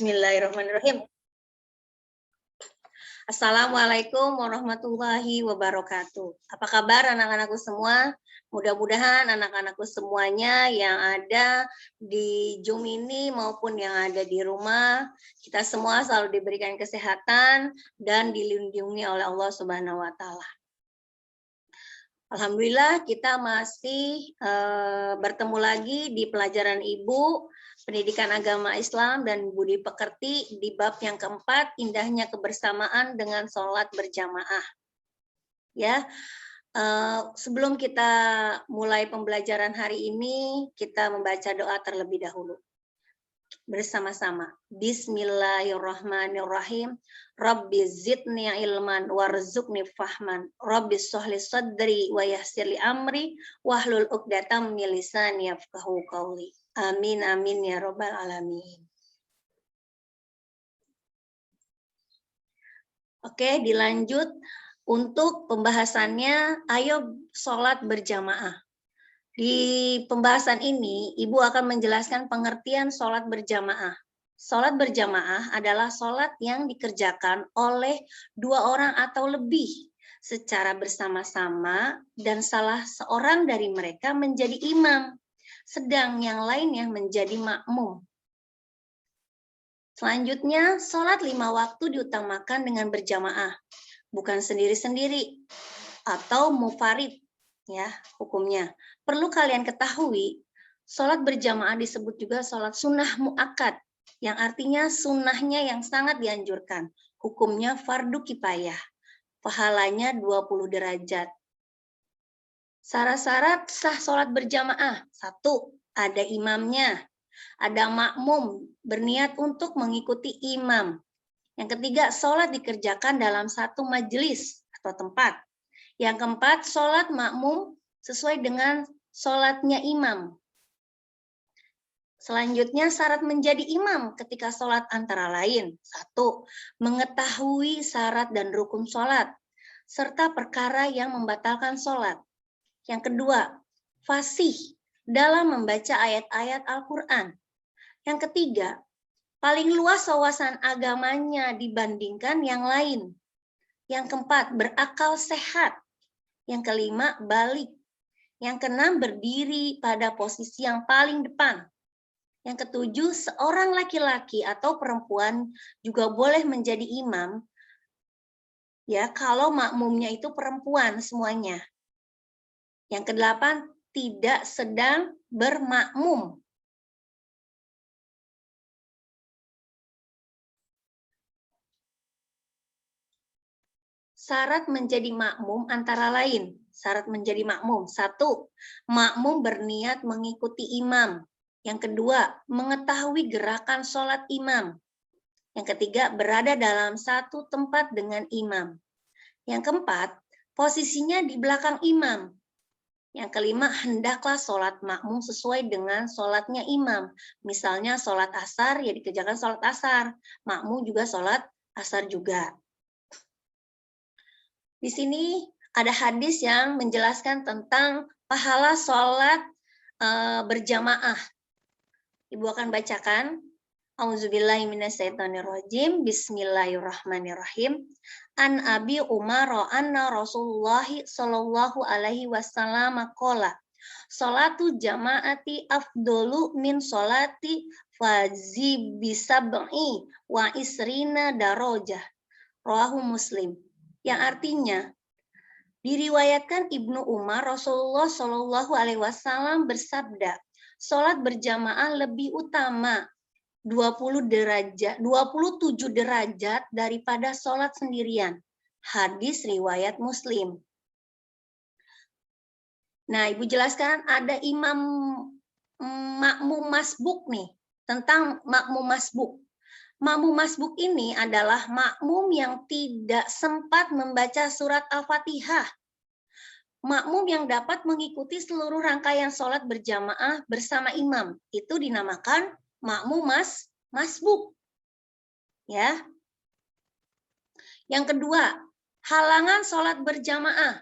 Bismillahirrahmanirrahim. Assalamualaikum warahmatullahi wabarakatuh. Apa kabar anak-anakku semua? Mudah-mudahan anak-anakku semuanya yang ada di Zoom ini maupun yang ada di rumah, kita semua selalu diberikan kesehatan dan dilindungi oleh Allah Subhanahu wa taala. Alhamdulillah kita masih bertemu lagi di pelajaran Ibu Pendidikan Agama Islam dan Budi Pekerti di bab yang keempat, indahnya kebersamaan dengan sholat berjamaah. Ya, sebelum kita mulai pembelajaran hari ini, kita membaca doa terlebih dahulu bersama-sama. Bismillahirrahmanirrahim. Rabbi zidni ilman warzuqni fahman. Rabbi sholli sadri wa yassirli amri wahlul 'uqdatam min lisani yafqahu qawli. Amin amin ya rabbal alamin. Oke, dilanjut untuk pembahasannya. Ayo sholat berjamaah. Di pembahasan ini, Ibu akan menjelaskan pengertian sholat berjamaah. Sholat berjamaah adalah sholat yang dikerjakan oleh dua orang atau lebih secara bersama-sama dan salah seorang dari mereka menjadi imam, sedang yang lainnya menjadi makmum. Selanjutnya, sholat 5 waktu diutamakan dengan berjamaah, bukan sendiri-sendiri atau mufarid. Ya, hukumnya. Perlu kalian ketahui, sholat berjamaah disebut juga sholat sunnah mu'akkad, yang artinya sunnahnya yang sangat dianjurkan. Hukumnya fardu kifayah. Pahalanya 20 derajat. Syarat-syarat sah sholat berjamaah. 1. Ada imamnya. Ada makmum berniat untuk mengikuti imam. Yang ketiga, sholat dikerjakan dalam satu majelis atau tempat. Yang keempat, sholat makmum sesuai dengan sholatnya imam. Selanjutnya, syarat menjadi imam ketika sholat antara lain. 1. Mengetahui syarat dan rukun sholat, serta perkara yang membatalkan sholat. Yang kedua, fasih dalam membaca ayat-ayat Al-Quran. Yang ketiga, paling luas wawasan agamanya dibandingkan yang lain. Yang keempat, berakal sehat. Yang kelima, balik. Yang keenam, berdiri pada posisi yang paling depan. Yang ketujuh, seorang laki-laki atau perempuan juga boleh menjadi imam, ya, kalau makmumnya itu perempuan semuanya. Yang kedelapan, tidak sedang bermakmum. Syarat menjadi makmum antara lain. Syarat menjadi makmum. 1. Makmum berniat mengikuti imam. Yang kedua, mengetahui gerakan sholat imam. Yang ketiga, berada dalam satu tempat dengan imam. Yang keempat, posisinya di belakang imam. Yang kelima, hendaklah sholat makmum sesuai dengan sholatnya imam. Misalnya sholat asar, ya dikerjakan sholat asar. Makmum juga sholat asar juga. Di sini ada hadis yang menjelaskan tentang pahala sholat berjamaah. Ibu akan bacakan. Auzubillahi minasyaitonirrajim. Bismillahirrahmanirrahim. An Abi Umar anna Rasulullah sallallahu alaihi wasallam qala sholatu jama'ati afdolu min sholati fazi bisab'i wa isrina darajah. Rawahu Muslim. Yang artinya, diriwayatkan Ibnu Umar, Rasulullah Shallallahu Alaihi Wasallam bersabda, sholat berjamaah lebih utama 27 derajat daripada sholat sendirian. Hadis riwayat Muslim. Nah, Ibu jelaskan ada imam makmum masbuk nih, tentang makmum masbuk. Makmum masbuk ini adalah makmum yang tidak sempat membaca surat Al-Fatihah. Makmum yang dapat mengikuti seluruh rangkaian sholat berjamaah bersama imam. Itu dinamakan makmum masbuk. Ya. Yang kedua, halangan sholat berjamaah.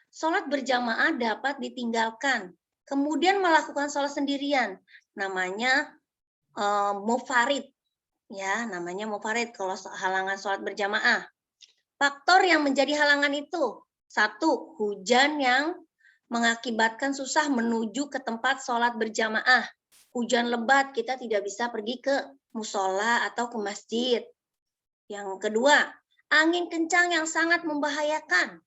Sholat berjamaah dapat ditinggalkan, kemudian melakukan sholat sendirian. Namanya mufarid. Ya, namanya mufarid kalau halangan sholat berjamaah. Faktor yang menjadi halangan itu, satu, hujan yang mengakibatkan susah menuju ke tempat sholat berjamaah. Hujan lebat, kita tidak bisa pergi ke musola atau ke masjid. Yang kedua, angin kencang yang sangat membahayakan.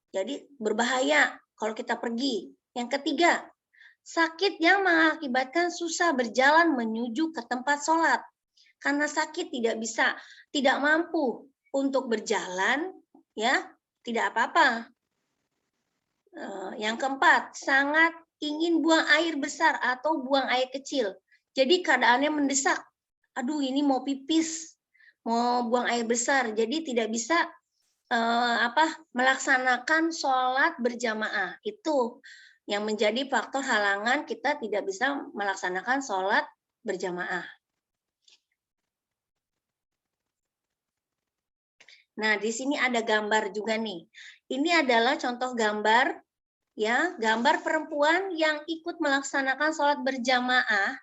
Jadi berbahaya kalau kita pergi. Yang ketiga, sakit yang mengakibatkan susah berjalan menuju ke tempat sholat. Karena sakit tidak mampu untuk berjalan, ya tidak apa-apa. Yang keempat, sangat ingin buang air besar atau buang air kecil. Jadi keadaannya mendesak. Aduh, ini mau pipis, mau buang air besar. Jadi tidak bisa melaksanakan sholat berjamaah. Itu yang menjadi faktor halangan kita tidak bisa melaksanakan sholat berjamaah. Nah, di sini ada gambar juga nih. Ini adalah contoh gambar, ya, gambar perempuan yang ikut melaksanakan sholat berjamaah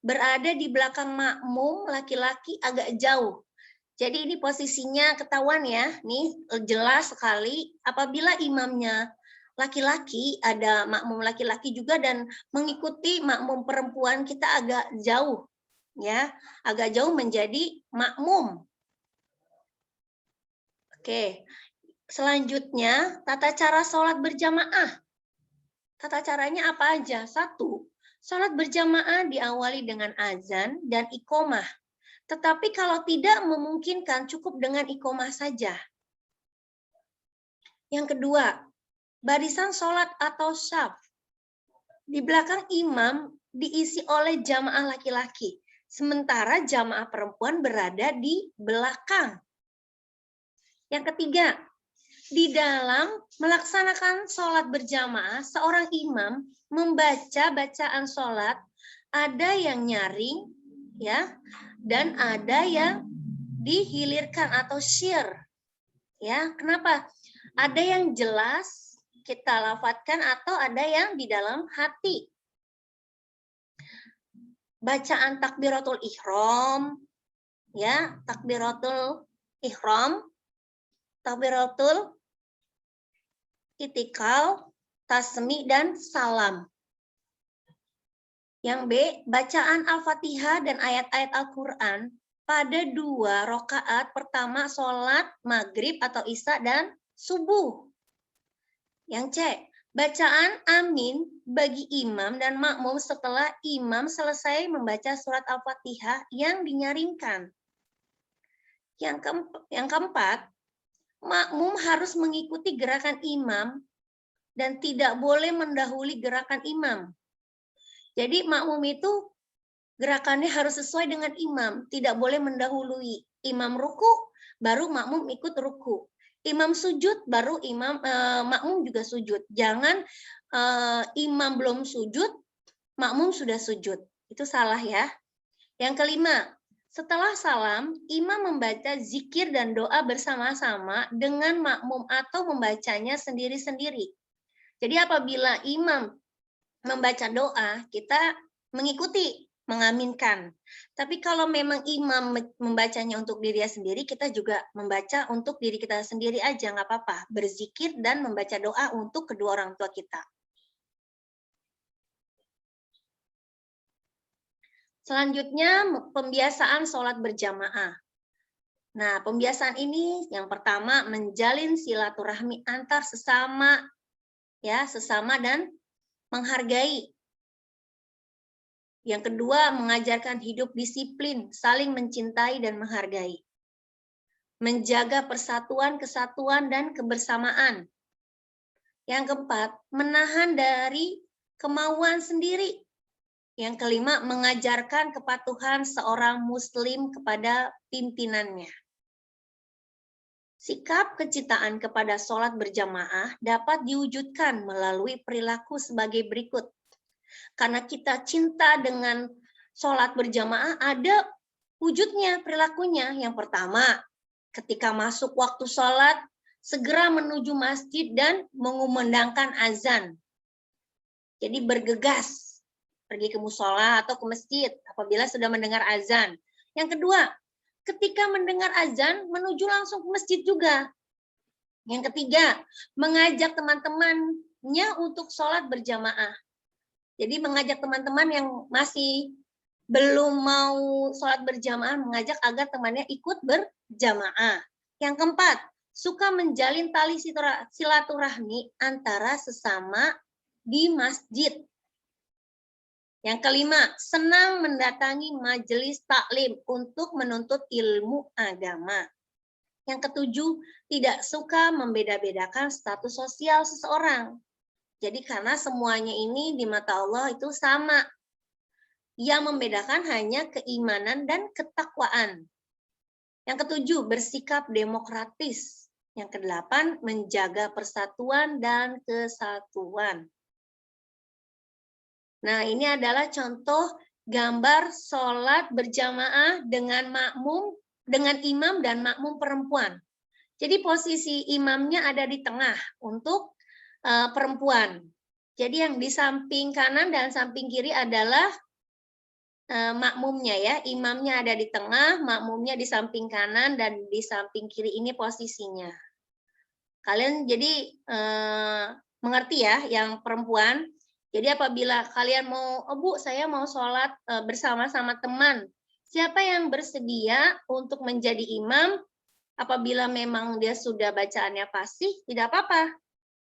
berada di belakang makmum laki-laki agak jauh. Jadi ini posisinya ketahuan ya, nih jelas sekali apabila imamnya laki-laki, ada makmum laki-laki juga dan mengikuti makmum perempuan, kita agak jauh, ya, agak jauh menjadi makmum. Oke, selanjutnya tata cara sholat berjamaah. Tata caranya apa aja? Satu, sholat berjamaah diawali dengan azan dan iqomah. Tetapi kalau tidak memungkinkan, cukup dengan iqomah saja. Yang kedua, barisan sholat atau syaf. Di belakang imam diisi oleh jamaah laki-laki, sementara jamaah perempuan berada di belakang. Yang ketiga, di dalam melaksanakan sholat berjamaah, seorang imam membaca bacaan sholat, ada yang nyaring, ya, dan ada yang dihilirkan atau syir. Ya, kenapa? Ada yang jelas kita lafadzkan atau ada yang di dalam hati. Bacaan takbiratul ihram, ya, takbiratul ihram, takbiratul itikal, tasmi, dan salam. Yang B, bacaan Al-Fatihah dan ayat-ayat Al-Quran pada 2 rakaat pertama sholat maghrib atau isya dan subuh. Yang C, bacaan amin bagi imam dan makmum setelah imam selesai membaca surat Al-Fatihah yang dinyaringkan. Yang keempat, makmum harus mengikuti gerakan imam dan tidak boleh mendahului gerakan imam. Jadi makmum itu gerakannya harus sesuai dengan imam, tidak boleh mendahului. Imam ruku, baru makmum ikut ruku. Imam sujud, baru makmum juga sujud. Jangan imam belum sujud, makmum sudah sujud. Itu salah ya. Yang kelima, setelah salam, imam membaca zikir dan doa bersama-sama dengan makmum atau membacanya sendiri-sendiri. Jadi apabila imam membaca doa, kita mengikuti, mengaminkan. Tapi kalau memang imam membacanya untuk dirinya sendiri, kita juga membaca untuk diri kita sendiri aja, nggak apa-apa. Berzikir dan membaca doa untuk kedua orang tua kita. Selanjutnya, pembiasaan sholat berjamaah. Nah, pembiasaan ini yang pertama menjalin silaturahmi antar sesama, ya, sesama dan menghargai. Yang kedua, mengajarkan hidup disiplin, saling mencintai dan menghargai. Menjaga persatuan, kesatuan, dan kebersamaan. Yang keempat, menahan dari kemauan sendiri. Yang kelima, mengajarkan kepatuhan seorang muslim kepada pimpinannya. Sikap kecintaan kepada sholat berjamaah dapat diwujudkan melalui perilaku sebagai berikut. Karena kita cinta dengan sholat berjamaah, ada wujudnya, perilakunya. Yang pertama, ketika masuk waktu sholat, segera menuju masjid dan mengumandangkan azan. Jadi bergegas pergi ke musola atau ke masjid apabila sudah mendengar azan. Yang kedua, ketika mendengar azan menuju langsung ke masjid juga. Yang ketiga, mengajak teman-temannya untuk sholat berjamaah. Jadi mengajak teman-teman yang masih belum mau sholat berjamaah, mengajak agar temannya ikut berjamaah. Yang keempat, suka menjalin tali silaturahmi antara sesama di masjid. Yang kelima, senang mendatangi majelis taklim untuk menuntut ilmu agama. Yang ketujuh, tidak suka membeda-bedakan status sosial seseorang. Jadi karena semuanya ini di mata Allah itu sama. Yang membedakan hanya keimanan dan ketakwaan. Yang ketujuh, bersikap demokratis. Yang kedelapan, menjaga persatuan dan kesatuan. Nah, ini adalah contoh gambar sholat berjamaah dengan makmum, dengan imam dan makmum perempuan. Jadi posisi imamnya ada di tengah untuk perempuan. Jadi yang di samping kanan dan samping kiri adalah makmumnya ya. Imamnya ada di tengah, makmumnya di samping kanan dan di samping kiri ini posisinya. Kalian jadi mengerti ya yang perempuan. Jadi apabila kalian mau, oh Bu, saya mau sholat bersama-sama teman. Siapa yang bersedia untuk menjadi imam? Apabila memang dia sudah bacaannya fasih, tidak apa-apa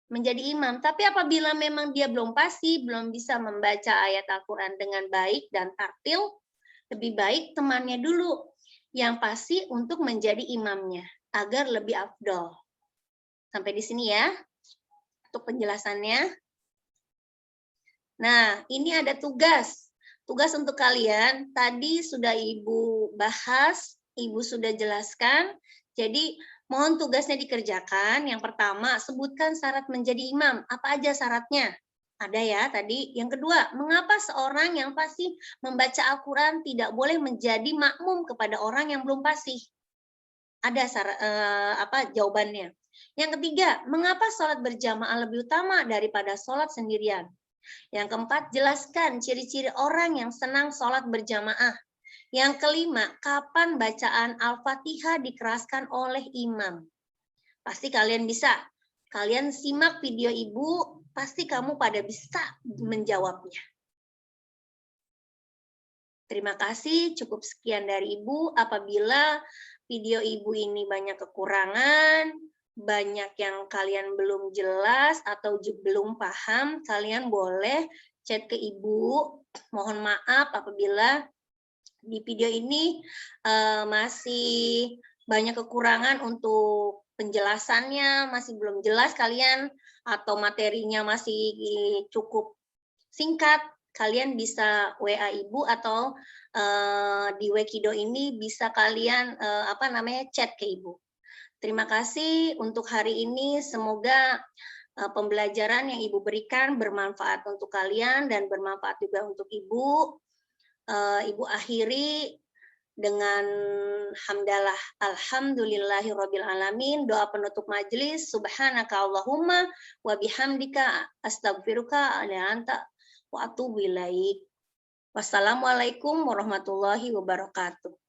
menjadi imam. Tapi apabila memang dia belum fasih, belum bisa membaca ayat Al-Quran dengan baik dan tartil, lebih baik temannya dulu yang fasih untuk menjadi imamnya, agar lebih afdol. Sampai di sini ya, untuk penjelasannya. Nah, ini ada tugas. Tugas untuk kalian, tadi sudah Ibu bahas, Ibu sudah jelaskan. Jadi, mohon tugasnya dikerjakan. Yang pertama, sebutkan syarat menjadi imam. Apa aja syaratnya? Ada ya tadi. Yang kedua, mengapa seorang yang fasih membaca Al-Quran tidak boleh menjadi makmum kepada orang yang belum fasih? Ada jawabannya. Yang ketiga, mengapa sholat berjamaah lebih utama daripada sholat sendirian? Yang keempat, jelaskan ciri-ciri orang yang senang sholat berjamaah. Yang kelima, kapan bacaan Al-Fatihah dikeraskan oleh imam? Pasti kalian bisa. Kalian simak video Ibu, pasti kamu pada bisa menjawabnya. Terima kasih, cukup sekian dari Ibu. Apabila video Ibu ini banyak kekurangan, banyak yang kalian belum jelas atau belum paham, kalian boleh chat ke Ibu. Mohon maaf apabila di video ini masih banyak kekurangan untuk penjelasannya, masih belum jelas kalian, atau materinya masih cukup singkat, kalian bisa WA Ibu atau di Wekido ini bisa kalian chat ke Ibu. Terima kasih untuk hari ini. Semoga pembelajaran yang Ibu berikan bermanfaat untuk kalian dan bermanfaat juga untuk Ibu. Ibu akhiri dengan hamdalah alhamdulillahirabbil alamin, doa penutup majelis, subhanaka Allahumma wa bihamdika astaghfiruka anta wa atubu ilaik. Wassalamualaikum warahmatullahi wabarakatuh.